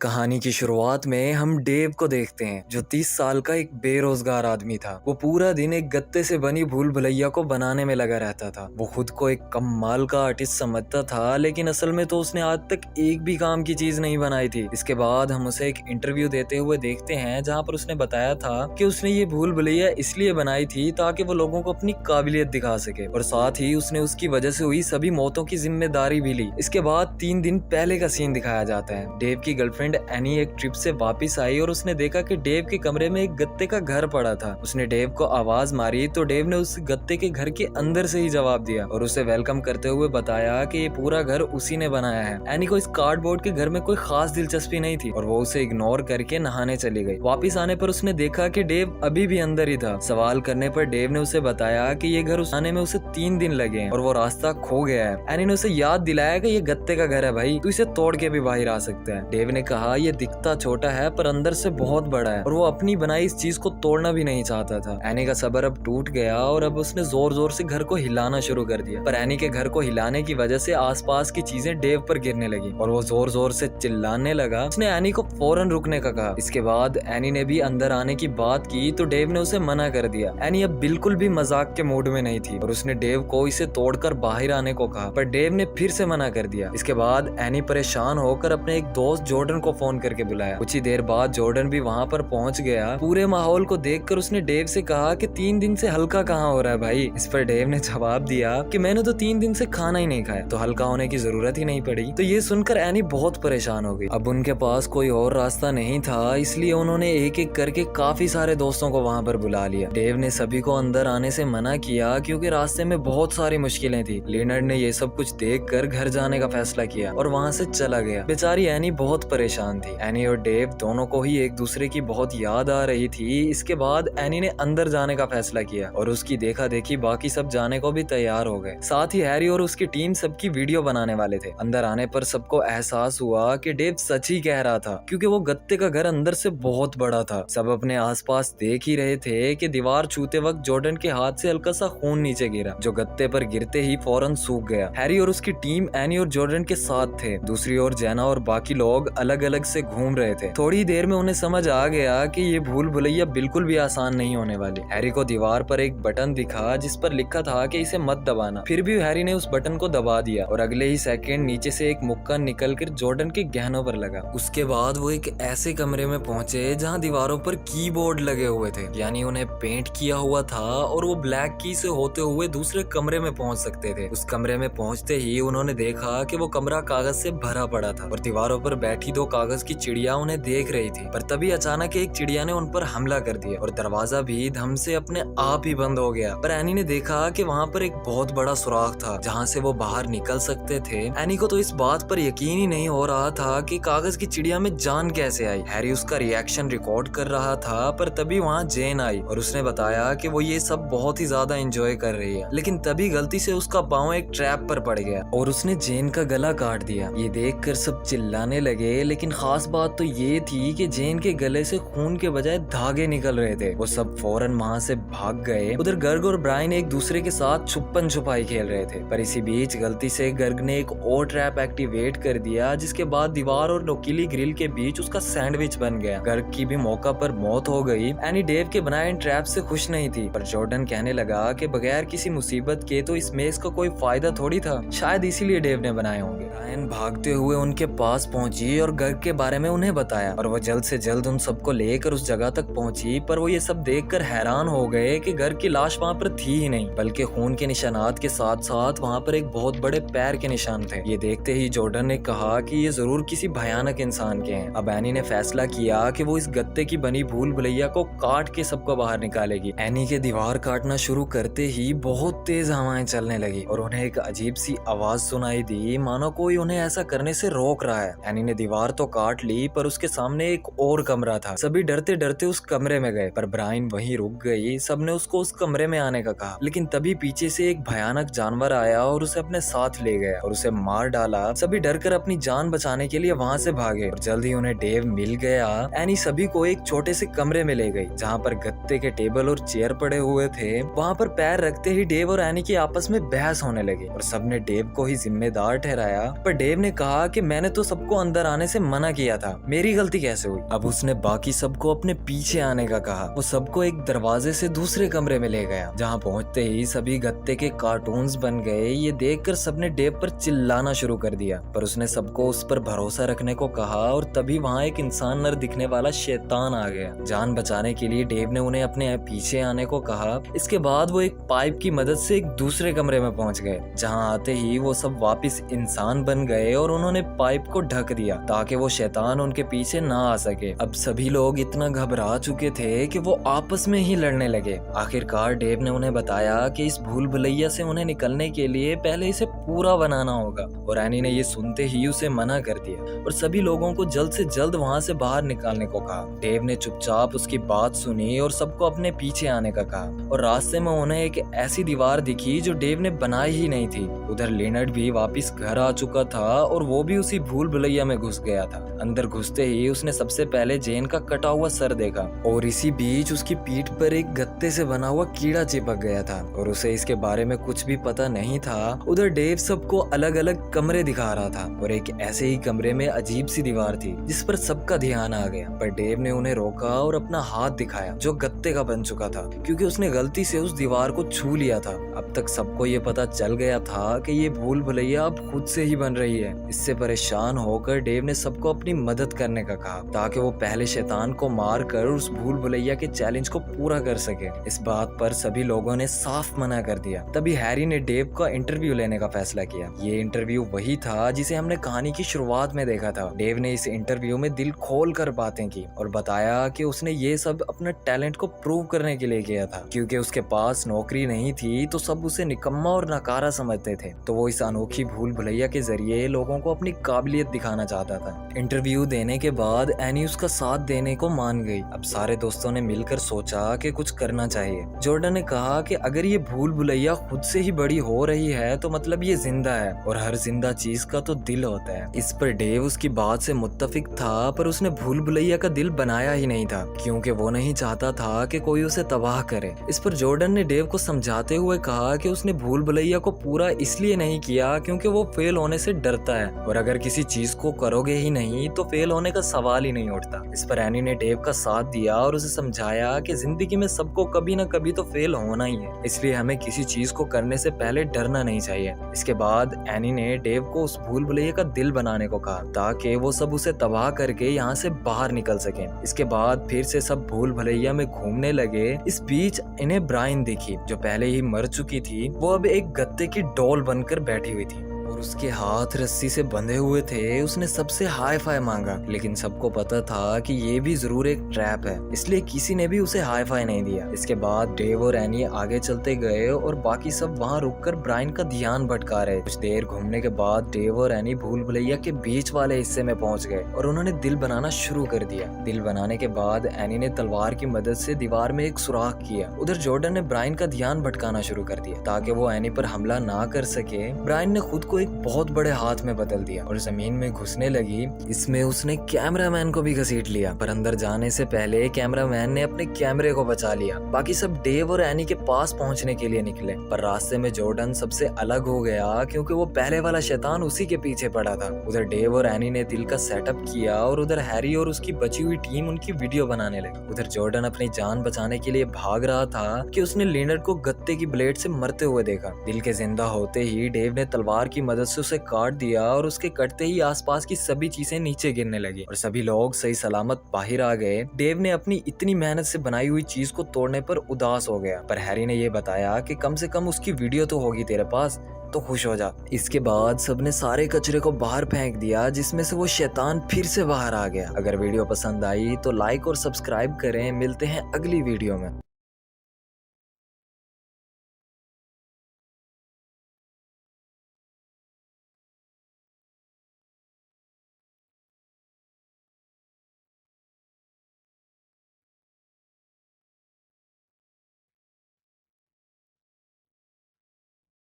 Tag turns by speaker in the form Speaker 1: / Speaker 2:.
Speaker 1: कहानी की शुरुआत में हम डेव को देखते हैं जो 30 साल का एक बेरोजगार आदमी था। वो पूरा दिन एक गत्ते से बनी भूल भुलैया को बनाने में लगा रहता था। वो खुद को एक कमाल का आर्टिस्ट समझता था, लेकिन असल में तो उसने आज तक एक भी काम की चीज नहीं बनाई थी। इसके बाद हम उसे एक इंटरव्यू देते हुए देखते हैं जहाँ पर उसने बताया था कि उसने ये भूल भुलैया इसलिए बनाई थी ताकि वो लोगों को अपनी काबिलियत दिखा सके, और साथ ही उसने उसकी वजह से हुई सभी मौतों की जिम्मेदारी भी ली। इसके बाद 3 दिन पहले का सीन दिखाया जाता है। डेव की गर्लफ्रेंड एनी एक ट्रिप से वापस आई और उसने देखा कि डेव के कमरे में एक गत्ते का घर पड़ा था। उसने डेव को आवाज मारी तो डेव ने उस गत्ते के घर के अंदर से ही जवाब दिया और उसे वेलकम करते हुए बताया कि ये पूरा घर उसी ने बनाया है। एनी को इस कार्डबोर्ड के घर में कोई खास दिलचस्पी नहीं थी और वो उसे इग्नोर करके नहाने चली गई। वापस आने पर उसने देखा कि डेव अभी भी अंदर ही था। सवाल करने पर डेव ने उसे बताया कि ये घर आने में उसे 3 दिन लगे हैं और वो रास्ता खो गया है। एनी ने उसे याद दिलाया कि ये गत्ते का घर है भाई, तू इसे तोड़ के भी बाहर आ सकता है। डेव ने कहा ये दिखता छोटा है पर अंदर से बहुत बड़ा है, और वो अपनी बनाई इस चीज को तोड़ना भी नहीं चाहता था। एनी का सब्र अब टूट गया और अब उसने जोर जोर से घर को हिलाना शुरू कर दिया, पर एनी के घर को हिलाने की वजह से आसपास की चीजें डेव पर गिरने लगी और वो जोर जोर से चिल्लाने लगा। उसने एनी को फौरन रुकने का कहा। इसके बाद एनी ने भी अंदर आने की बात की तो डेव ने उसे मना कर दिया। एनी अब बिल्कुल भी मजाक के मूड में नहीं थी और उसने डेव को इसे तोड़कर बाहर आने को कहा, पर डेव ने फिर से मना कर दिया। इसके बाद एनी परेशान होकर अपने एक दोस्त जॉर्डन को फोन करके बुलाया। कुछ ही देर बाद जॉर्डन भी वहाँ पर पहुँच गया। पूरे माहौल को देखकर उसने डेव से कहा कि 3 दिन से हल्का कहाँ हो रहा है भाई। इस पर डेव ने जवाब दिया कि मैंने तो 3 दिन से खाना ही नहीं खाया, तो हल्का होने की जरूरत ही नहीं पड़ी। तो ये सुनकर एनी बहुत परेशान हो गई। अब उनके पास कोई और रास्ता नहीं था, इसलिए उन्होंने एक एक करके काफी सारे दोस्तों को वहाँ पर बुला लिया। डेव ने सभी को अंदर आने से मना किया क्योंकि रास्ते में बहुत सारी मुश्किलें थी। लिनर्ड ने ये सब कुछ देखकर घर जाने का फैसला किया और वहाँ से चला गया। बेचारी एनी बहुत परेशान थी। एनी और डेव दोनों को ही एक दूसरे की बहुत याद आ रही थी। इसके बाद एनी ने अंदर जाने का फैसला किया और उसकी देखा देखी बाकी सब जाने को भी तैयार हो गए। साथ ही हैरी और उसकी टीम सबकी वीडियो बनाने वाले थे। अंदर आने पर सबको एहसास हुआ कि डेव सच ही कह रहा था, क्योंकि वो गत्ते का घर अंदर से बहुत बड़ा था। सब अपने आसपास देख ही रहे थे कि दीवार छूते वक्त जॉर्डन के हाथ से हल्का सा खून नीचे गिरा, जो गत्ते पर गिरते ही फौरन सूख गया। हैरी और उसकी टीम एनी और जॉर्डन के साथ थे। दूसरी ओर जेना और बाकी लोग अलग अलग से घूम रहे थे। थोड़ी देर में उन्हें समझ आ गया कि ये भूल भुलैया बिल्कुल भी आसान नहीं होने वाली। हैरी को दीवार पर एक बटन दिखा जिस पर लिखा था कि इसे मत दबाना। फिर भी हैरी ने उस बटन को दबा दिया और अगले ही सेकंड नीचे से एक मुक्का निकलकर जॉर्डन के गहनों पर लगा। उसके बाद वो एक ऐसे कमरे में पहुंचे जहां दीवारों पर कीबोर्ड लगे हुए थे, यानी उन्हें पेंट किया हुआ था और वो ब्लैक की से होते हुए दूसरे कमरे में पहुंच सकते थे। उस कमरे में पहुंचते ही उन्होंने देखा कि वो कमरा कागज से भरा पड़ा था और दीवारों पर बैठी 2 कागज की चिड़िया उन्हें देख रही थी। पर तभी अचानक एक चिड़िया ने उन पर हमला कर दिया और दरवाजा भी धम से अपने आप ही बंद हो गया। पर एनी ने देखा कि वहाँ पर एक बहुत बड़ा सुराख था जहाँ से वो बाहर निकल सकते थे। एनी को तो इस बात पर यकीन ही नहीं हो रहा था कि कागज की चिड़िया में जान कैसे आई। हैरी उसका रिएक्शन रिकॉर्ड कर रहा था, पर तभी वहाँ जेन आई और उसने बताया कि वो ये सब बहुत ही ज्यादा एंजॉय कर रही है। लेकिन तभी गलती से उसका पाँव एक ट्रैप पर पड़ गया और उसने जेन का गला काट दिया। ये देखकर सब चिल्लाने लगे, लेकिन खास बात तो ये थी कि जेन के गले से खून के बजाय धागे निकल रहे थे। वो सब फौरन वहाँ से भाग गए। उधर गर्ग और ब्रायन एक दूसरे के साथ छुपन छुपाई खेल रहे थे, पर इसी बीच गलती से गर्ग ने एक और ट्रैप एक्टिवेट कर दिया, जिसके बाद दीवार और नोकीली ग्रिल के बीच उसका सैंडविच बन गया। गर्ग की भी मौका पर मौत हो गई। एनी डेव के बनाए ट्रैप से खुश नहीं थी, पर जॉर्डन कहने लगा कि बगैर किसी मुसीबत के तो इस मेज का कोई फायदा थोड़ी था, शायद इसीलिए डेव ने बनाए होंगे। ब्रायन भागते हुए उनके पास पहुंची और गर्ग के बारे में उन्हें बताया और वो जल्द से जल्द उन सबको लेकर उस जगह तक पहुंची। पर वो ये सब देखकर हैरान हो गए कि गर्ग की लाश वहाँ पर थी ही नहीं, बल्कि खून के निशानात के साथ साथ वहाँ पर एक बहुत बड़े पैर के निशान थे। ये देखते ही जॉर्डन ने कहा कि ये जरूर किसी भयानक इंसान के हैं। अब एनी ने फैसला किया कि वो इस गत्ते की बनी भूल भुलैया को काट के सबको बाहर निकालेगी। एनी के दीवार काटना शुरू करते ही बहुत तेज हवाएं चलने लगी और उन्हें एक अजीब सी आवाज सुनाई दी, मानो कोई उन्हें ऐसा करने से रोक रहा है। एनी ने दीवार तो काट ली, पर उसके सामने एक और कमरा था। सभी डरते डरते उस कमरे में गए, पर ब्रायन वहीं रुक गई। सबने उसको उस कमरे में आने का कहा, लेकिन तभी पीछे से एक भयानक जानवर आया और उसे अपने साथ ले गया और उसे मार डाला। सभी डरकर अपनी जान बचाने के लिए वहाँ से भागे और जल्द ही उन्हें डेव मिल गया। एनी सभी को एक छोटे से कमरे में ले गई जहाँ पर गत्ते के टेबल और चेयर पड़े हुए थे। वहाँ पर पैर रखते ही डेव और एनी की आपस में बहस होने लगी और सबने डेव को ही जिम्मेदार ठहराया। पर डेव ने कहा कि मैंने तो सबको अंदर आने से मना किया था, मेरी गलती कैसे हुई। अब उसने बाकी सबको अपने पीछे आने का कहा। वो सबको एक दरवाजे से दूसरे कमरे में ले गया, जहाँ पहुंचते ही सभी गत्ते के कार्टून्स बन गए। ये देखकर सबने डेव पर चिल्लाना शुरू कर दिया, पर उसने सबको उस पर भरोसा रखने को कहा और तभी वहाँ एक इंसान नर दिखने वाला शैतान आ गया। जान बचाने के लिए डेव ने उन्हें अपने पीछे आने को कहा। इसके बाद वो एक पाइप की मदद से एक दूसरे कमरे में पहुंच गए, जहाँ आते ही वो सब वापस इंसान बन गए और उन्होंने पाइप को ढक दिया ताकि वो शैतान उनके पीछे ना आ सके। अब सभी लोग इतना घबरा चुके थे कि वो आपस में ही लड़ने लगे। आखिरकार डेव ने उन्हें बताया कि इस भूल भुलैया से उन्हें निकलने के लिए पहले इसे पूरा बनाना होगा, और एनी ने ये सुनते ही उसे मना कर दिया और सभी लोगों को जल्द से जल्द वहाँ से बाहर निकालने को कहा। डेव ने चुपचाप उसकी बात सुनी और सबको अपने पीछे आने का कहा, और रास्ते में उन्हें एक ऐसी दीवार दिखी जो डेव ने बनाई ही नहीं थी। उधर लेनर्ड भी वापस घर आ चुका था और वो भी उसी भूल भुलैया में घुस गया था। अंदर घुसते ही उसने सबसे पहले जेन का कटा हुआ सर देखा, और इसी बीच उसकी पीठ पर एक गत्ते से बना हुआ कीड़ा चिपक गया था और उसे इसके बारे में कुछ भी पता नहीं था। उधर डेव सबको अलग अलग कमरे दिखा रहा था, और एक ऐसे ही कमरे में अजीब सी दीवार थी जिस पर सबका ध्यान आ गया। पर डेव ने उन्हें रोका और अपना हाथ दिखाया जो गत्ते का बन चुका था, क्योंकि उसने गलती से उस दीवार को छू लिया था। अब तक सबको ये पता चल गया था कि ये भूल भुलैया अब खुद से ही बन रही है। इससे परेशान होकर डेव ने सबको अपनी मदद करने का कहा ताकि वो पहले शैतान को मार कर उस भूल भुलैया के चैलेंज को पूरा कर सके। इस बात पर सभी लोगों ने साफ मना कर दिया। तभी हैरी ने डेव का इंटरव्यू लेने का फैसला किया। ये इंटरव्यू वही था जिसे हमने कहानी की शुरुआत में देखा था। डेव ने इस इंटरव्यू में दिल खोल कर बातें की और बताया कि उसने ये सब अपने टैलेंट को प्रूव करने के लिए किया था, क्योंकि उसके पास नौकरी नहीं थी तो सब उसे निकम्मा और नकारा समझते थे। तो वो इस अनोखी भूल भुलैया के जरिए लोगों को अपनी काबिलियत दिखाना चाहता था। इंटरव्यू देने के बाद एनी उसका साथ देने को मान गई। अब सारे दोस्तों ने मिलकर सोचा कि कुछ करना चाहिए। जॉर्डन ने कहा कि अगर ये भूल भुलैया खुद से ही बड़ी हो रही है तो मतलब ये जिंदा है, और हर जिंदा चीज का तो दिल होता है। इस पर डेव उसकी बात से मुत्तफिक था, पर उसने भूल भुलैया का दिल बनाया ही नहीं था, क्योंकि वो नहीं चाहता था कि कोई उसे तबाह करे। इस पर जॉर्डन ने डेव को समझाते हुए कहा कि उसने भूल भुलैया को पूरा इसलिए नहीं किया क्योंकि वो फेल होने से डरता है, और अगर किसी चीज को करोगे ही नहीं तो फेल होने का सवाल ही नहीं उठता। इस पर एनी ने डेव का साथ दिया और उसे समझाया कि जिंदगी में सबको कभी न कभी तो फेल होना ही है, इसलिए हमें किसी चीज को करने से पहले डरना नहीं चाहिए। इसके बाद एनी ने डेव को उस भूल भुलैया का दिल बनाने को कहा ताकि वो सब उसे तबाह करके यहाँ से बाहर निकल सके। इसके बाद फिर से सब भूल भुलैया में घूमने लगे। इस बीच इन्हें ब्राइन दिखी जो पहले ही मर चुकी थी। वो अब एक गत्ते की डॉल बनकर बैठी हुई थी और उसके हाथ रस्सी से बंधे हुए थे। उसने सबसे हाई फाई मांगा, लेकिन सबको पता था कि ये भी जरूर एक ट्रैप है, इसलिए किसी ने भी उसे हाई फाई नहीं दिया। इसके बाद डेव और एनी आगे चलते गए और बाकी सब वहाँ रुककर ब्राइन का ध्यान भटका रहे। कुछ देर घूमने के बाद डेव और एनी भूल भुलैया के बीच वाले हिस्से में पहुंच गए और उन्होंने दिल बनाना शुरू कर दिया। दिल बनाने के बाद एनी ने तलवार की मदद से दीवार में एक सुराख किया। उधर जॉर्डन ने ब्राइन का ध्यान भटकाना शुरू कर दिया ताकि वो एनी पर हमला ना कर सके। ब्राइन ने खुद को एक बहुत बड़े हाथ में बदल दिया और जमीन में घुसने लगी। इसमें उसने कैमरामैन को भी घसीट लिया, पर अंदर जाने से पहले कैमरामैन ने अपने कैमरे को बचा लिया। बाकी सब डेव और एनी के पास पहुंचने के लिए निकले, पर रास्ते में जॉर्डन सबसे अलग हो गया क्योंकि वो पहले वाला शैतान उसी के पीछे पड़ा था। उधर डेव और एनी ने दिल का सेटअप किया और उधर हैरी और उसकी बची हुई टीम उनकी वीडियो बनाने लगी। उधर जॉर्डन अपनी जान बचाने के लिए भाग रहा था कि उसने लेनर्ड को गत्ते की ब्लेड से मरते हुए देखा। दिल के जिंदा होते ही डेव ने तलवार की मदद से उसे काट दिया और उसके कटते ही आसपास की सभी चीजें नीचे गिरने लगी और सभी लोग सही सलामत बाहर आ गए। डेव ने अपनी इतनी मेहनत से बनाई हुई चीज को तोड़ने पर उदास हो गया, पर हैरी ने यह बताया कि कम से कम उसकी वीडियो तो होगी तेरे पास, तो खुश हो जा। इसके बाद सबने सारे कचरे को बाहर फेंक दिया, जिसमें से वो शैतान फिर से बाहर आ गया। अगर वीडियो पसंद आई तो लाइक और सब्सक्राइब करें। मिलते हैं अगली वीडियो में।